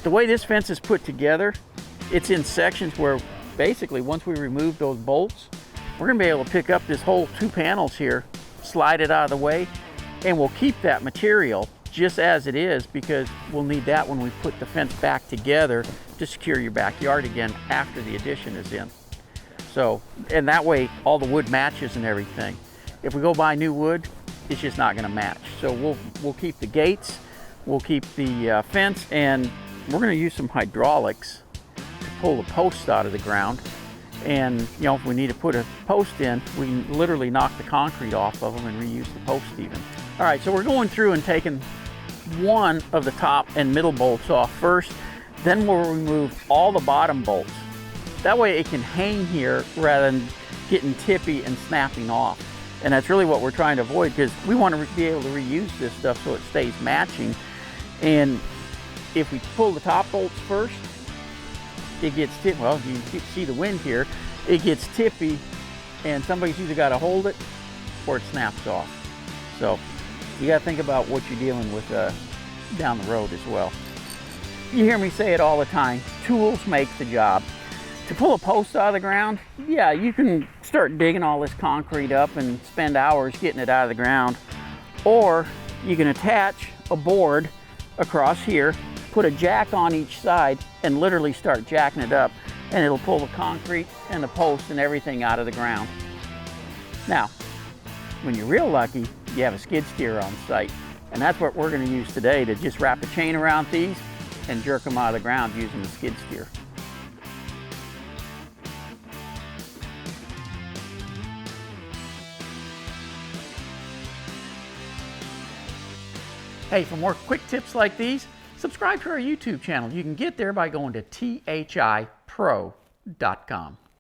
The way this fence is put together, it's in sections where basically once we remove those bolts, we're gonna be able to pick up this whole 2 panels here, slide it out of the way, and we'll keep that material just as it is because we'll need that when we put the fence back together to secure your backyard again after the addition is in. So, and that way all the wood matches and everything. If we go buy new wood, it's just not gonna match. So we'll keep the gates, we'll keep the fence, and we're gonna use some hydraulics to pull the posts out of the ground. And you know, if we need to put a post in, we can literally knock the concrete off of them and reuse the post even. All right, so we're going through and taking one of the top and middle bolts off first, then we'll remove all the bottom bolts. That way it can hang here rather than getting tippy and snapping off. And that's really what we're trying to avoid because we want to be able to reuse this stuff so it stays matching. And if we pull the top bolts first, it gets tippy. Well, you can see the wind here. It gets tippy and somebody's either got to hold it or it snaps off. So you got to think about what you're dealing with down the road as well. You hear me say it all the time, tools make the job. To pull a post out of the ground, yeah, you can start digging all this concrete up and spend hours getting it out of the ground. Or you can attach a board across here, put a jack on each side, and literally start jacking it up, and it'll pull the concrete and the post and everything out of the ground. Now, when you're real lucky, you have a skid steer on site, and that's what we're going to use today to just wrap a chain around these and jerk them out of the ground using the skid steer. Hey, for more quick tips like these, subscribe to our YouTube channel. You can get there by going to thipro.com.